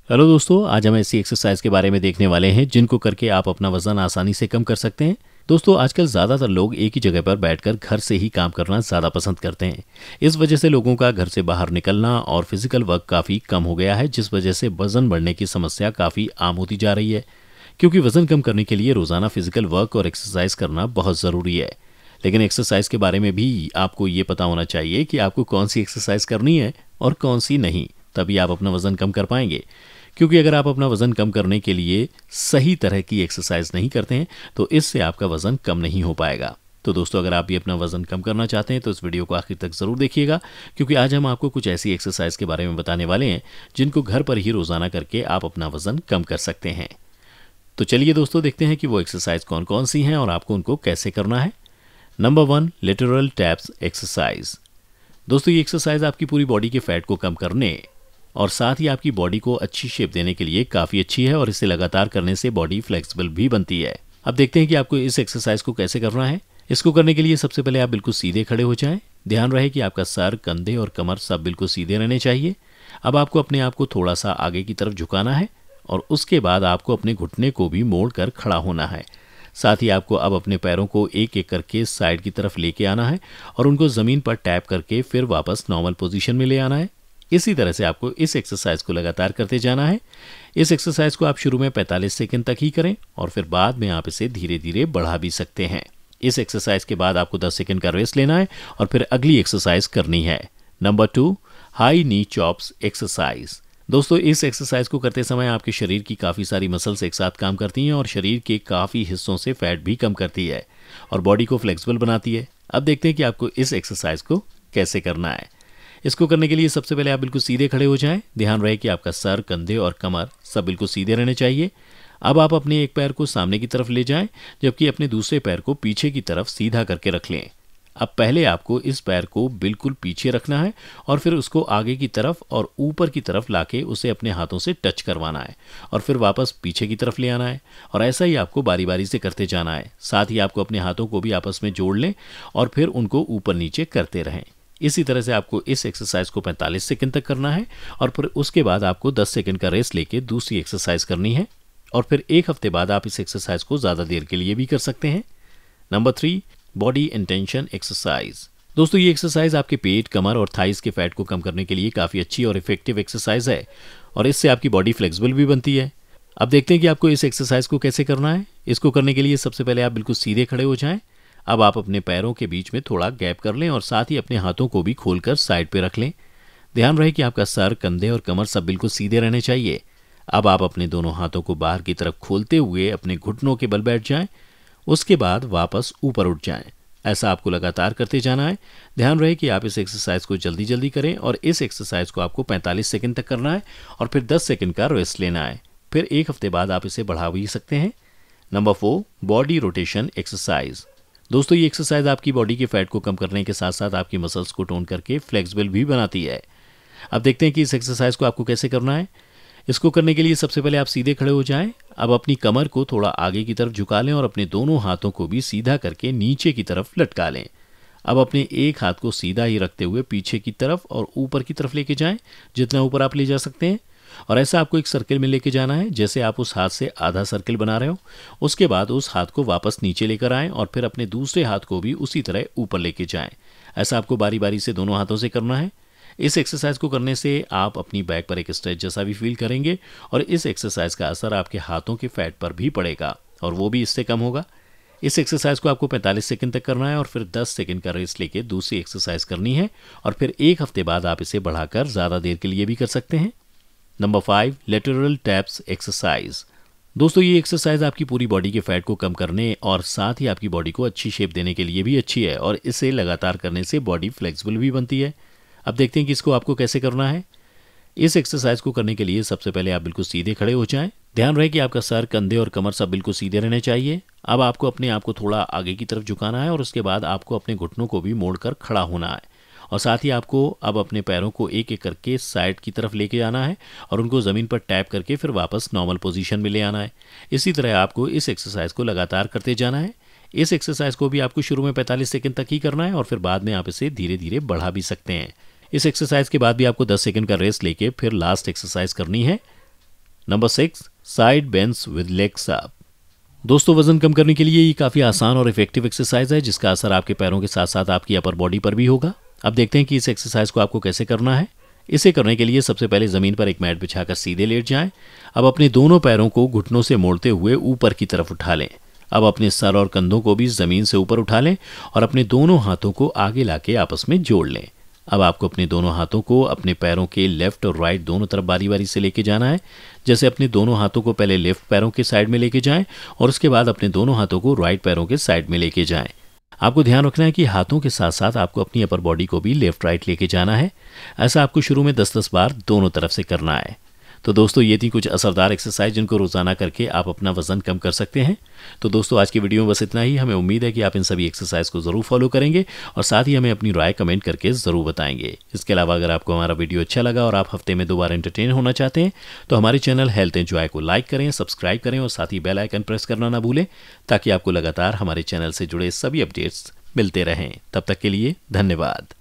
Hello दोस्तों, आज हम ऐसी एक्सरसाइज के बारे में देखने वाले हैं जिनको करके आप अपना वजन आसानी से कम कर सकते हैं। दोस्तों, आजकल ज़्यादातर लोग एक ही जगह पर बैठकर घर से ही काम करना ज़्यादा पसंद करते हैं। इस वजह से लोगों का घर से बाहर निकलना और फिजिकल वर्क काफ़ी कम हो गया है, जिस वजह से वजन बढ़ने की समस्या काफ़ी आम होती जा रही है। क्योंकि वजन कम करने के लिए रोज़ाना फिजिकल वर्क और एक्सरसाइज करना बहुत ज़रूरी है। लेकिन एक्सरसाइज के बारे में भी आपको ये पता होना चाहिए कि आपको कौन सी एक्सरसाइज करनी है और कौन सी नहीं, तभी आप अपना वजन कम कर पाएंगे। क्योंकि अगर आप अपना वजन कम करने के लिए सही तरह की एक्सरसाइज नहीं करते हैं तो इससे आपका वजन कम नहीं हो पाएगा। तो दोस्तों, अगर आप भी अपना वजन कम करना चाहते हैं तो इस वीडियो को आखिर तक ज़रूर देखिएगा, क्योंकि आज हम आपको कुछ ऐसी एक्सरसाइज के बारे में बताने वाले हैं जिनको घर पर ही रोज़ाना करके आप अपना वजन कम कर सकते हैं। तो चलिए दोस्तों, देखते हैं कि वो एक्सरसाइज कौन कौन सी हैं और आपको उनको कैसे करना है। Number 1, lateral taps exercise. दोस्तों, ये एक्सरसाइज आपकी पूरी बॉडी के फैट को कम करने और साथ ही आपकी बॉडी को अच्छी शेप देने के लिए काफ़ी अच्छी है और इसे लगातार करने से बॉडी फ्लेक्सिबल भी बनती है। अब देखते हैं कि आपको इस एक्सरसाइज को कैसे करना है। इसको करने के लिए सबसे पहले आप बिल्कुल सीधे खड़े हो जाएं। ध्यान रहे कि आपका सर, कंधे और कमर सब बिल्कुल सीधे रहने चाहिए। अब आपको अपने आप को थोड़ा सा आगे की तरफ झुकाना है और उसके बाद आपको अपने घुटने को भी मोड़ कर खड़ा होना है। साथ ही आपको अब अपने पैरों को एक एक करके साइड की तरफ लेके आना है और उनको ज़मीन पर टैप करके फिर वापस नॉर्मल पोजीशन में ले आना है। इसी तरह से आपको इस एक्सरसाइज को लगातार करते जाना है। इस एक्सरसाइज को आप शुरू में 45 सेकंड तक ही करें और फिर बाद में आप इसे धीरे धीरे बढ़ा भी सकते हैं। इस एक्सरसाइज के बाद आपको 10 सेकंड का रेस्ट लेना है और फिर अगली एक्सरसाइज करनी है। नंबर 2, हाई नी चॉप्स एक्सरसाइज। दोस्तों, इस एक्सरसाइज को करते समय आपके शरीर की काफ़ी सारी मसल्स एक साथ काम करती हैं और शरीर के काफ़ी हिस्सों से फैट भी कम करती है और बॉडी को फ्लेक्सिबल बनाती है। अब देखते हैं कि आपको इस एक्सरसाइज को कैसे करना है। इसको करने के लिए सबसे पहले आप बिल्कुल सीधे खड़े हो जाएं। ध्यान रहे कि आपका सर, कंधे और कमर सब बिल्कुल सीधे रहने चाहिए। अब आप अपने एक पैर को सामने की तरफ ले जाएं, जबकि अपने दूसरे पैर को पीछे की तरफ सीधा करके रख लें। अब पहले आपको इस पैर को बिल्कुल पीछे रखना है और फिर उसको आगे की तरफ और ऊपर की तरफ लाके उसे अपने हाथों से टच करवाना है और फिर वापस पीछे की तरफ ले आना है और ऐसा ही आपको बारी बारी से करते जाना है। साथ ही आपको अपने हाथों को भी आपस में जोड़ लें और फिर उनको ऊपर नीचे करते रहें। इसी तरह से आपको इस एक्सरसाइज को 45 सेकंड तक करना है और फिर उसके बाद आपको 10 सेकंड का रेस्ट लेके दूसरी एक्सरसाइज करनी है और फिर एक हफ्ते बाद आप इस एक्सरसाइज को ज़्यादा देर के लिए भी कर सकते हैं। Number 3, body intention exercise. दोस्तों, ये एक्सरसाइज आपके पेट, कमर और थाइस के फैट को कम करने के लिए काफ़ी अच्छी और इफेक्टिव एक्सरसाइज है और इससे आपकी बॉडी फ्लेक्सिबल भी बनती है। अब देखते हैं कि आपको इस एक्सरसाइज को कैसे करना है। इसको करने के लिए सबसे पहले आप बिल्कुल सीधे खड़े हो जाएं। अब आप अपने पैरों के बीच में थोड़ा गैप कर लें और साथ ही अपने हाथों को भी खोलकर साइड पे रख लें। ध्यान रहे कि आपका सर, कंधे और कमर सब बिल्कुल सीधे रहने चाहिए। अब आप अपने दोनों हाथों को बाहर की तरफ खोलते हुए अपने घुटनों के बल बैठ जाएं। उसके बाद वापस ऊपर उठ जाएं। ऐसा आपको लगातार करते जाना है। ध्यान रहे कि आप इस एक्सरसाइज को जल्दी जल्दी करें और इस एक्सरसाइज को आपको 45 सेकंड तक करना है और फिर 10 सेकंड का रेस्ट लेना है। फिर एक हफ्ते बाद आप इसे बढ़ा भी सकते हैं। Number 4, body rotation exercise. दोस्तों, ये एक्सरसाइज आपकी बॉडी के फैट को कम करने के साथ साथ आपकी मसल्स को टोन करके फ्लेक्सिबल भी बनाती है। अब देखते हैं कि इस एक्सरसाइज को आपको कैसे करना है। इसको करने के लिए सबसे पहले आप सीधे खड़े हो जाएं। अब अपनी कमर को थोड़ा आगे की तरफ झुका लें और अपने दोनों हाथों को भी सीधा करके नीचे की तरफ लटका लें। अब अपने एक हाथ को सीधा ही रखते हुए पीछे की तरफ और ऊपर की तरफ लेके जाएं, जितना ऊपर आप ले जा सकते हैं। और ऐसा आपको एक सर्कल में लेके जाना है, जैसे आप उस हाथ से आधा सर्कल बना रहे हो। उसके बाद उस हाथ को वापस नीचे लेकर आएं और फिर अपने दूसरे हाथ को भी उसी तरह ऊपर लेके जाएं। ऐसा आपको बारी बारी से दोनों हाथों से करना है। इस एक्सरसाइज को करने से आप अपनी बैक पर एक स्ट्रेच जैसा भी फील करेंगे और इस एक्सरसाइज का असर आपके हाथों के फैट पर भी पड़ेगा और वो भी इससे कम होगा। इस एक्सरसाइज को आपको 45 सेकंड तक करना है और फिर 10 सेकंड का रेस्ट लेके दूसरी एक्सरसाइज करनी है और फिर एक हफ्ते बाद आप इसे बढ़ाकर ज़्यादा देर के लिए भी कर सकते हैं। Number 5, lateral taps exercise. दोस्तों, ये एक्सरसाइज आपकी पूरी बॉडी के फैट को कम करने और साथ ही आपकी बॉडी को अच्छी शेप देने के लिए भी अच्छी है और इसे लगातार करने से बॉडी फ्लेक्सिबल भी बनती है। अब देखते हैं कि इसको आपको कैसे करना है। इस एक्सरसाइज को करने के लिए सबसे पहले आप बिल्कुल सीधे खड़े हो जाएं। ध्यान रहे कि आपका सर, कंधे और कमर सब बिल्कुल सीधे रहने चाहिए। अब आपको अपने आप को थोड़ा आगे की तरफ झुकाना है और उसके बाद आपको अपने घुटनों को भी मोड़कर खड़ा होना है और साथ ही आपको अब अपने पैरों को एक एक करके साइड की तरफ लेके जाना है और उनको ज़मीन पर टैप करके फिर वापस नॉर्मल पोजीशन में ले आना है। इसी तरह आपको इस एक्सरसाइज को लगातार करते जाना है। इस एक्सरसाइज को भी आपको शुरू में 45 सेकंड तक ही करना है और फिर बाद में आप इसे धीरे धीरे बढ़ा भी सकते हैं। इस एक्सरसाइज के बाद भी आपको 10 सेकंड का रेस्ट लेके फिर लास्ट एक्सरसाइज करनी है। Number 6, side bends with legs up. दोस्तों, वजन कम करने के लिए ये काफ़ी आसान और इफेक्टिव एक्सरसाइज है जिसका असर आपके पैरों के साथ साथ आपकी अपर बॉडी पर भी होगा। अब देखते हैं कि इस एक्सरसाइज को आपको कैसे करना है। इसे करने के लिए सबसे पहले ज़मीन पर एक मैट बिछाकर सीधे लेट जाएं। अब अपने दोनों पैरों को घुटनों से मोड़ते हुए ऊपर की तरफ उठा लें। अब अपने सर और कंधों को भी ज़मीन से ऊपर उठा लें और अपने दोनों हाथों को आगे लाके आपस में जोड़ लें। अब आपको अपने दोनों हाथों को अपने पैरों के लेफ्ट और राइट दोनों तरफ बारी बारी से लेके जाना है। जैसे अपने दोनों हाथों को पहले लेफ्ट पैरों के साइड में लेके जाएं और उसके बाद अपने दोनों हाथों को राइट पैरों के साइड में लेके जाएं। आपको ध्यान रखना है कि हाथों के साथ साथ आपको अपनी अपर बॉडी को भी लेफ्ट राइट लेके जाना है। ऐसा आपको शुरू में 10-10 बार दोनों तरफ से करना है। तो दोस्तों, ये थी कुछ असरदार एक्सरसाइज जिनको रोजाना करके आप अपना वजन कम कर सकते हैं। तो दोस्तों, आज की वीडियो में बस इतना ही। हमें उम्मीद है कि आप इन सभी एक्सरसाइज को जरूर फॉलो करेंगे और साथ ही हमें अपनी राय कमेंट करके जरूर बताएंगे। इसके अलावा अगर आपको हमारा वीडियो अच्छा लगा और आप हफ्ते में 2 बार एंटरटेन होना चाहते हैं तो हमारे चैनल हेल्थ एंजॉय को लाइक करें, सब्सक्राइब करें और साथ ही बेल आइकन प्रेस करना ना भूलें ताकि आपको लगातार हमारे चैनल से जुड़े सभी अपडेट्स मिलते रहें। तब तक के लिए धन्यवाद।